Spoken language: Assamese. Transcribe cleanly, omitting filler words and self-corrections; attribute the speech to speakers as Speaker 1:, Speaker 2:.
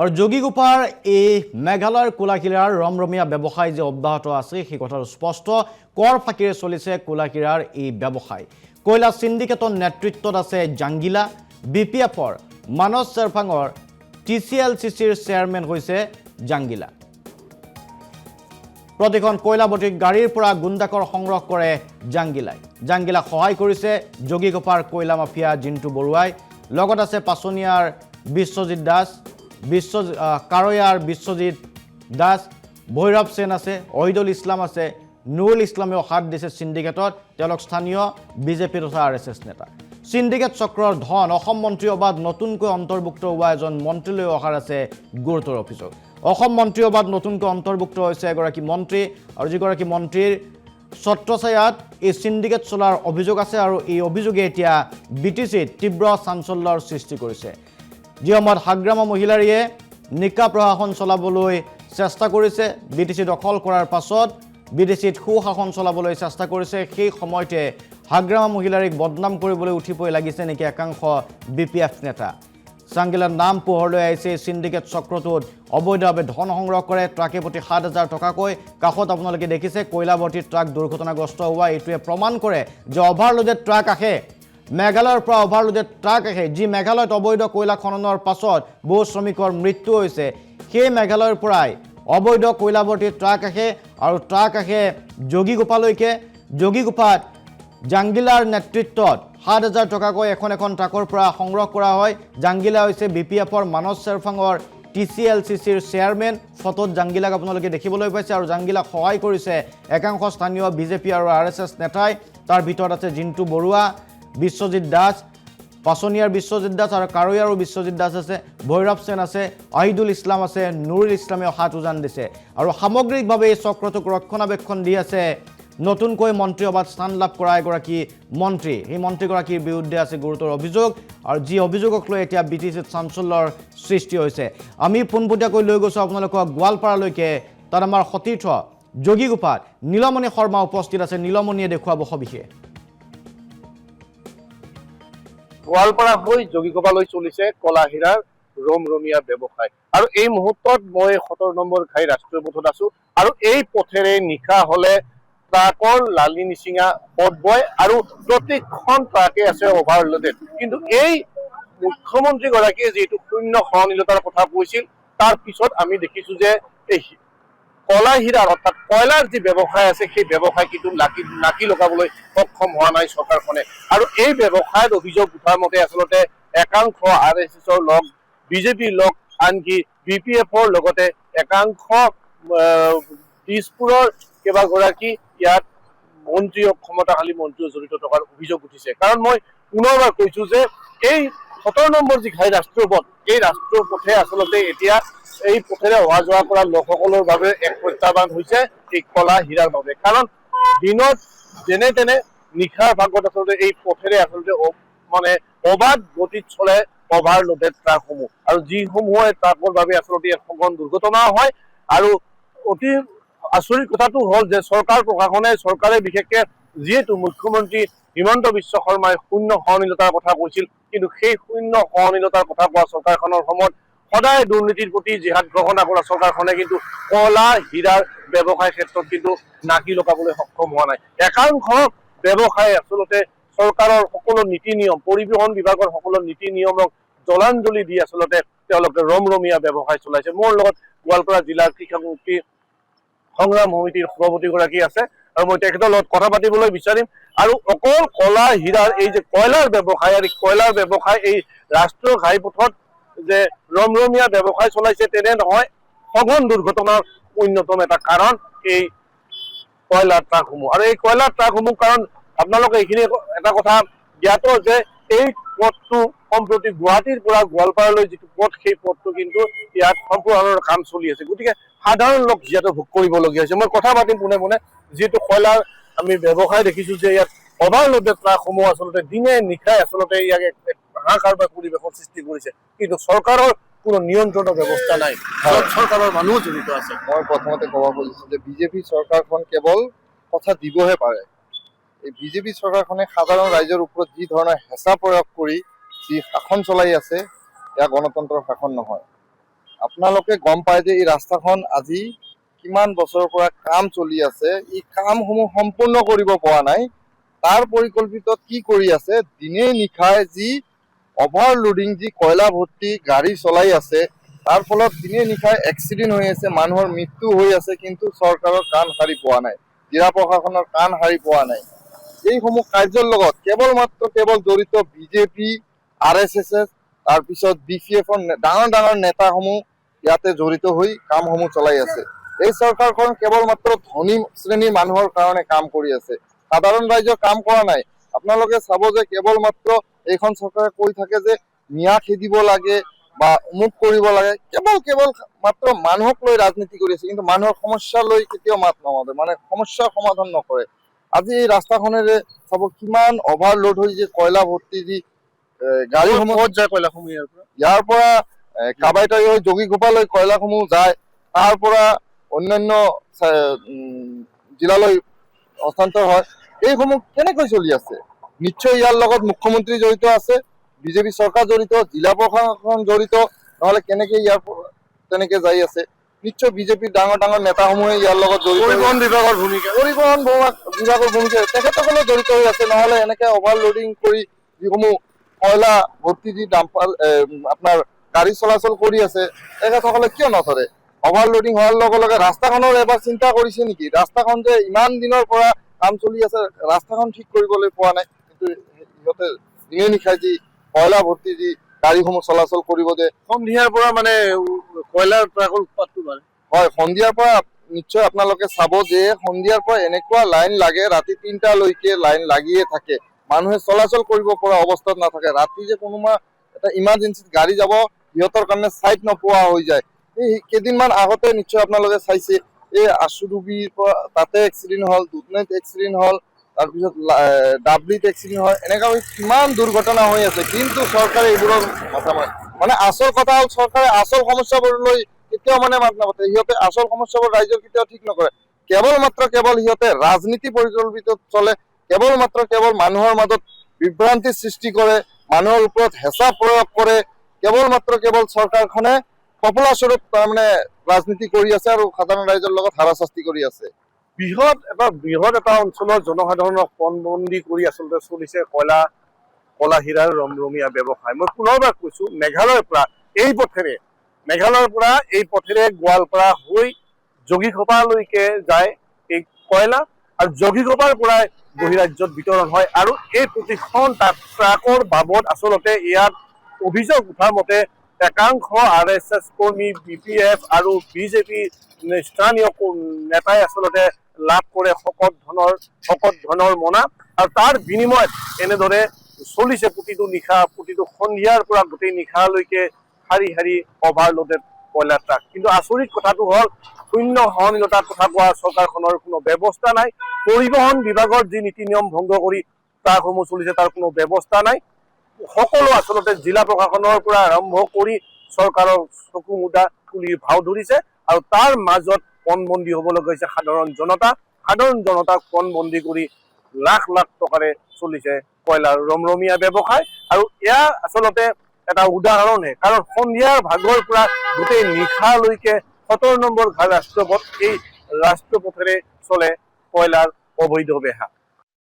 Speaker 1: আৰু যোগীগোপাৰ এই মেঘালয়ৰ কোলাকিৰাৰ ৰমৰমীয়া ব্যৱসায় যে অব্যাহত আছে সেই কথাটো স্পষ্ট কৰ ফাঁকিৰে চলিছে কোলাকিৰাৰ এই ব্যৱসায় কয়লা সিন্ডিকেটৰ নেতৃত্বত আছে জাংগিলা বিপিএফৰ মানস চেৰফাঙৰ টিচিএলচিচিৰ চেয়াৰমেন হৈছে জাংগিলা প্ৰতিখন কয়লাবতীক গাড়ীৰ পৰা গুণ্ডাকৰ সংগ্ৰহ কৰে জাংগিলাক সহায় কৰিছে যোগীগোপাৰ কয়লা মাফিয়া জিন্তু বৰুৱাই লগত আছে পাছনিয়াৰ বিশ্বজিৎ দাস কাৰয়াৰ বিশ্বজিৎ দাস ভৈৰৱ সেন আছে অহিদুল ইছলাম আছে নুৰুল ইছলামেও হাত দিছে সিন্ডিকেটত তেওঁলোক স্থানীয় বিজেপি তথা আৰএছএছ নেতা সিন্ডিকেট চক্ৰৰ ধন অসম মন্ত্ৰী অবাদ নতুনকৈ অন্তৰ্ভুক্ত হোৱা এজন মন্ত্ৰীলৈ অহাৰ আছে গুৰুতৰ অভিযোগ অসম মন্ত্ৰী অবাদ নতুনকৈ অন্তৰ্ভুক্ত হৈছে এগৰাকী মন্ত্ৰী আৰু যিগৰাকী মন্ত্ৰীৰ ছত্ৰছায়াত এই সিন্ডিকেট চলাৰ অভিযোগ আছে আৰু এই অভিযোগে এতিয়া বিটিচিত তীব্ৰ চাঞ্চল্যৰ সৃষ্টি কৰিছে যি সময়ত হাগ্ৰামা মহিলাৰীয়ে নিকা প্ৰশাসন চলাবলৈ চেষ্টা কৰিছে বিটিচি দখল কৰাৰ পাছত বিটিচিত সুশাসন চলাবলৈ চেষ্টা কৰিছে সেই সময়তে হাগ্ৰামা মহিলাৰীক বদনাম কৰিবলৈ উঠিপৈ লাগিছে নেকি একাংশ বিপিএফ নেতা জাংগিলাৰ নাম পোহৰলৈ আহিছে সিন্ডিকেট চক্ৰটোত অবৈধভাৱে ধন সংগ্ৰহ কৰে ট্ৰাকে প্ৰতি ৭,০০০ টকাকৈ কাষত আপোনালোকে দেখিছে কয়লাবতী ট্ৰাক দুৰ্ঘটনাগ্ৰস্ত হোৱা এইটোৱে প্ৰমাণ কৰে যে অভাৰলোডেড ট্ৰাক আহে মেঘালয়ৰ পৰা অভাৰলোডেড ট্ৰাক আহে যি মেঘালয়ত অবৈধ কয়লা খননৰ পাছত বহু শ্ৰমিকৰ মৃত্যু হৈছে সেই মেঘালয়ৰ পৰাই অবৈধ কয়লাবতী ট্ৰাক আহে আৰু ট্ৰাক আহে যোগীগোপালৈকে যোগীগোপাত জাংগিলাৰ নেতৃত্বত ৭,০০০ টকাকৈ এখন ট্ৰাকৰ পৰা সংগ্ৰহ কৰা হয় জাংগিলা হৈছে বিপিএফৰ মানস চেৰফাঙৰ টিচিএলচিচিৰ চেয়াৰমেন ফটোত জাংগিলাক আপোনালোকে দেখিবলৈ পাইছে আৰু জাংগিলাক সহায় কৰিছে একাংশ স্থানীয় বিজেপি আৰু আৰএছএছ নেতাই তাৰ ভিতৰত আছে জিন্তু বৰুৱা বিশ্বজিৎ দাস পাছনিয়াৰ বিশ্বজিৎ দাস আৰু কাৰয়াৰো বিশ্বজিৎ দাস আছে ভৈৰৱ সেন আছে আহিদুল ইছলাম আছে নুৰুল ইছলামেও হাত উজান দিছে আৰু সামগ্ৰিকভাৱে এই চক্ৰটোক ৰক্ষণাবেক্ষণ দি আছে নতুনকৈ মন্ত্ৰী অবাদ স্থান লাভ কৰা এগৰাকী মন্ত্ৰী এই মন্ত্ৰীগৰাকীৰ বিৰুদ্ধে আছে গুৰুতৰ অভিযোগ আৰু যি অভিযোগক লৈ এতিয়া বিটিচিত চাঞ্চল্যৰ সৃষ্টি হৈছে আমি পোনপটীয়াকৈ লৈ গৈছোঁ আপোনালোকক গোৱালপাৰালৈকে তাত আমাৰ সতীৰ্থ যোগীগোপাত নীলমণি শৰ্মা উপস্থিত আছে নীলমণিয়ে দেখুৱাব সবিশেষ
Speaker 2: গোৱালপাৰা হৈ যোগীগোপালৈ চলিছে কলাহীৰাৰ ৰমৰমীয়া ব্যৱসায় আৰু এই মুহূৰ্তত মই ৭০ নম্বৰ ঘাই ৰাষ্ট্ৰীয় পথত আছো আৰু এই পথেৰে নিশা হলে ট্ৰাকৰ লালি নিচিঙা পথ বয় আৰু প্ৰতিখন ট্ৰাকে আছে অভাৰলোডেড কিন্তু এই মুখ্যমন্ত্ৰী গৰাকীয়ে যিহেতু শূন্য সহনীলতাৰ কথা কৈছিল তাৰ পিছত আমি দেখিছো যে এই কলাহীৰাৰ অৰ্থাৎ কয়লাৰ যি ব্যৱসায় আছে সেই ব্যৱসায় কিন্তু নাকি লগাবলৈ সক্ষম হোৱা নাই চৰকাৰখনে আৰু এই ব্যৱসায়ত অভিযোগ উঠাৰ মতে আচলতে একাংশ আৰএছএছৰ লগ বিজেপিৰ লগ আনকি বিপিএফৰ লগতে একাংশ দিছপুৰৰ কেইবাগৰাকী ইয়াত মন্ত্ৰী ক্ষমতাশালী মন্ত্ৰীও জড়িত থকাৰ অভিযোগ উঠিছে কাৰণ মই পুনৰবাৰ কৈছো যে এই ৭০ নম্বৰ যি ঘাই ৰাষ্ট্ৰীয় পথ এই ৰাষ্ট্ৰীয় পথে আচলতে এতিয়া এই পথেৰে অহা যোৱা কৰা লোকসকলৰ বাবে এক প্ৰত্যাহ্বান হৈছে এই কলাহীৰাৰ বাবে কাৰণ দিনত যেনে তেনে নিশাৰ ভাগত আচলতে এই পথেৰে আচলতে মানে অবাধ গতিত চলে অভাৰলোডেড ট্ৰাকসমূহ আৰু যিসমূহে ট্ৰাকৰ বাবে আচলতে সঘন দুৰ্ঘটনা হয় আৰু অতি আচৰিত কথাটো হ'ল যে চৰকাৰে বিশেষকে যিহেতু মুখ্যমন্ত্ৰী হিমন্ত বিশ্ব শৰ্মাই শূন্য সহনীলতাৰ কথা কৈছিল কিন্তু সেই শূন্য সহনীলতাৰ কথা কোৱা চৰকাৰখনৰ সময়ত সদায় দুৰ্নীতিৰ প্ৰতি জিহাদ গ্ৰহণ কৰা চৰকাৰখনে কিন্তু কলা হীৰাৰ ব্যৱসায় ক্ষেত্ৰত কিন্তু নাকি লগাবলৈ সক্ষম হোৱা নাই একাংশ ব্যৱসায় আচলতে চৰকাৰৰ সকলো নীতি নিয়ম পৰিবহণ বিভাগৰ সকলো নীতি নিয়মক জলাঞ্জলি দি আচলতে তেওঁলোকে ৰমৰমীয়া ব্যৱসায় চলাইছে মোৰ লগত গোৱালপাৰা জিলাৰ কৃষক মুক্তি সংগ্ৰাম সমিতিৰ সভাপতিগৰাকী আছে আৰু মই তেখেতৰ লগত কথা পাতিবলৈ বিচাৰিম আৰু অকল কলা হীৰাৰ এই যে কয়লাৰ ব্যৱসায় আৰু কয়লাৰ ব্যৱসায় এই ৰাষ্ট্ৰীয় ঘাইপথত যে ৰমৰমীয়া ব্যৱসায় চলাইছে তেনে নহয় সঘন দুৰ্ঘটনাৰ অন্যতম এটা কাৰণ এই কয়লাৰ ট্ৰাকসমূহ আৰু এই কয়লাৰ ট্ৰাকসমূহ কাৰণ আপোনালোকে এইখিনি এটা কথা জ্ঞাত যে এই পথটো সম্প্ৰতি গুৱাহাটীৰ পৰা গোৱালপাৰালৈ যিটো পথ সেই পথটো কিন্তু ইয়াত সম্প্ৰসাৰণৰ কাম চলি আছে গতিকে সাধাৰণ লোক যিহেতু ভোগ কৰিবলগীয়া হৈছে মই কথা পাতিম পোনে পোনে যিহেতু কয়লাৰ আমি ব্যৱসায় দেখিছো যে ইয়াত অভাৰলোডেড ট্ৰাকসমূহ আচলতে দিনে নিশাই আচলতে ইয়াক হাহাকাৰ বা পৰিৱেশৰ সৃষ্টি কৰিছে কিন্তু চৰকাৰৰ কোনো নিয়ন্ত্ৰণৰ ব্যৱস্থা নাই চৰকাৰৰ মানুহ জড়িত আছে
Speaker 3: মই প্ৰথমতে ক'ব খুজিছো যে বিজেপি চৰকাৰখন কেৱল কথা দিবহে পাৰে এই বিজেপি চৰকাৰখনে সাধাৰণ ৰাইজৰ ওপৰত যি ধৰণৰ হেঁচা প্ৰয়োগ কৰি যি শাসন চলাই আছে এয়া গণতন্ত্ৰৰ শাসন নহয় আপোনালোকে গম পায় যে এই ৰাস্তাখন আজি কিমান বছৰৰ পৰা কাম চলি আছে, এই কামসমূহ সম্পূৰ্ণ কৰিব পৰা নাই। তাৰ পৰিকল্পিতত কি কৰি আছে, দিনে নিশাই যি অভাৰলোডিং, যি কয়লা ভৰ্তি গাড়ী চলাই আছে, তাৰ ফলত দিনে নিশাই এক্সিডেণ্ট হৈ আছে, মানুহৰ মৃত্যু হৈ আছে, কিন্তু চৰকাৰৰ কাণ সাৰি পোৱা নাই, জিলা প্ৰশাসনৰ কাণ সাৰি পোৱা নাই। এইসমূহ কাৰ্যৰ লগত কেৱল জড়িত বিজেপি, RSS, তাৰপিছত BPF-ৰ ডাঙৰ ডাঙৰ নেতাসমূহ ইয়াতে জড়িত হৈ কামসমূহ চলাই আছে। এই চৰকাৰখন কেৱল মাত্ৰ ধনী শ্ৰেণীৰ মানুহৰ কাৰণে কাম কৰি আছে, সাধাৰণ ৰাইজৰ কাম কৰা নাই। আপোনালোকে চাব যে কেৱল মাত্ৰ এইখন চৰকাৰে কৈ থাকে যে ম্যাদ খেদিব লাগে বা অমুক কৰিব লাগে, কেৱল মাত্ৰ মানুহক লৈ ৰাজনীতি কৰি আছে, কিন্তু মানুহৰ সমস্যা লৈ কেতিয়াও মাত নামাতে, মানে সমস্যাৰ সমাধান নকৰে। আজি এই ৰাস্তাখনেৰে চাব কিমান অভাৰলোড হৈ যে কয়লা ভৰ্তি যি গাড়ীসমূহ
Speaker 2: যায় কয়লাসমূহ
Speaker 3: ইয়াৰ পৰা কাবাইতাৰী হৈ যোগীঘোপালৈ কয়লাসমূহ যায়, তাৰ পৰা অন্যান্য জিলালৈ হস্তান্তৰ হয়। এইসমূহ কেনেকৈ চলি আছে? নিশ্চয় ইয়াৰ লগত মুখ্যমন্ত্ৰী জড়িত আছে, বিজেপি চৰকাৰ জড়িত, জিলা প্ৰশাসন জড়িত, নহলে কেনেকে ইয়াৰ তেনেকে যাই আছে। নিশ্চয় বিজেপিৰ ডাঙৰ ডাঙৰ নেতাসমূহে ইয়াৰ লগত জড়িত, পৰিবহণ বিভাগৰ ভূমিকা তেখেতসকলে জড়িত হৈ আছে। নহলে এনেকে অভাৰলোডিং কৰি যিসমূহ কয়লা ভৰ্তি যি ডাম্পাৰ আপোনাৰ গাড়ী চলাচল কৰি আছে, তেখেতসকলে কিয় নধৰে? অভাৰলোডিং হোৱাৰ লগে লগে ৰাস্তাখনৰ এবাৰ চিন্তা কৰিছে নেকি? ৰাস্তাখন যে ইমান দিনৰ পৰা কাম চলি আছে, ৰাস্তাখন ঠিক কৰিবলৈ পোৱা নাই, কিন্তু সিহঁতে দিনে নিশাই যি কয়লা ভৰ্তি যি গাড়ীসমূহ চলাচল কৰিব যে
Speaker 2: সন্ধিয়াৰ পৰা মানে কয়লাৰ ট্ৰাকৰ উৎপাতটো বাঢ়ে।
Speaker 3: হয়, সন্ধিয়াৰ পৰা নিশ্চয় আপোনালোকে চাব যে সন্ধিয়াৰ পৰা এনেকুৱা লাইন লাগে, ৰাতি 3টালৈকে লাইন লাগিয়ে থাকে, মানুহে চলাচল কৰিব পৰা অৱস্থাত নাথাকে। ৰাতি যে কোনোবা এটা ইমাৰ্জেঞ্চিত গাড়ী যাব, সিহঁতৰ কাৰণে চাইড নোপোৱা হৈ যায়। এই কেইদিনমান আগতে নিশ্চয় আপোনালোকে চাইছে, এই আশুডুবিৰ পৰা তাতে এক্সিডেণ্ট হ'ল, দুধনৈত এক্সিডেণ্ট হ'ল, তাৰপিছত ডাবলিত এক্সিডেণ্ট হয়, এনেকুৱা কিমান দুৰ্ঘটনা হৈ আছে, কিন্তু চৰকাৰে এইবোৰৰ মাথা মাৰে। মানে আচল কথা হ'ল চৰকাৰে আচল সমস্যাবোৰলৈ কেতিয়াও মানে মাত নামাতে। সিহঁতে আচল সমস্যাবোৰ ৰাইজৰ কেতিয়াও ঠিক নকৰে, কেৱল সিহঁতে ৰাজনীতি পৰিকল্পিত চলে, কেৱল মানুহৰ মাজত বিভ্ৰান্তি সৃষ্টি কৰে, মানুহৰ ওপৰত হেঁচা প্ৰয়োগ কৰে, কেৱল চৰকাৰখনে সফলা স্বৰূপ তাৰমানে ৰাজনীতি কৰি আছে আৰু সাধাৰণ ৰাইজৰ লগত হাৰাশাস্তি কৰি আছে।
Speaker 2: বৃহৎ এটা অঞ্চলৰ জনসাধাৰণক পণবন্দী কৰি আচলতে চলিছে কলা হীৰাৰ ৰমৰমীয়া ব্যৱসায়। মই পুনৰবাৰ কৈছো, মেঘালয়ৰ পৰা এই পথেৰে গোৱালপাৰা হৈ যোগীঘোপালৈকে যায় এই কয়লা, আৰু যোগীঘোপাৰ পৰাই বহিৰাজ্যত বিতৰণ হয়। আৰু এই প্ৰতিখন ট্ৰাকৰ বাবদ আচলতে ইয়াত অভিযোগ উঠা মতে একাংশ RSS কৰ্মী, BPF আৰু বিজেপি স্থানীয় নেতাই আচলতে লাভ কৰে শকত ধনৰ মনা, আৰু তাৰ বিনিময়ত এনেদৰে চলিছে প্ৰতিটো সন্ধিয়াৰ পৰা গোটেই নিশালৈকে শাৰী শাৰী অভাৰলোডেড কয়লা ট্ৰাক। কিন্তু আচৰিত কথাটো হ'ল, শূন্য সহনশীলতাৰ কথা কোৱা চৰকাৰখনৰ কোনো ব্যৱস্থা নাই। পৰিবহণ বিভাগৰ যি নীতি নিয়ম ভংগ কৰি ট্ৰাকসমূহ চলিছে, তাৰ কোনো ব্যৱস্থা নাই। সকলো আচলতে জিলা প্ৰশাসনৰ পৰা আৰম্ভ কৰি চৰকাৰৰ চকু মুদা তুলি ভাও ধৰিছে, আৰু তাৰ মাজত পণবন্দী হবলৈ গৈছে সাধাৰণ জনতাক পণবন্দী কৰি লাখ লাখ টকাৰে চলিছে কয়লাৰ ৰমৰমীয়া ব্যৱসায়। আৰু এয়া আচলতে এটা উদাহৰণহে, কাৰণ সন্ধিয়াৰ ভাগৰ পৰা গোটেই নিশালৈকে 17 নম্বৰ ঘাট ৰাষ্ট্ৰীয় পথ, এই ৰাষ্ট্ৰীয় পথেৰে চলে কয়লাৰ অবৈধ বেহা।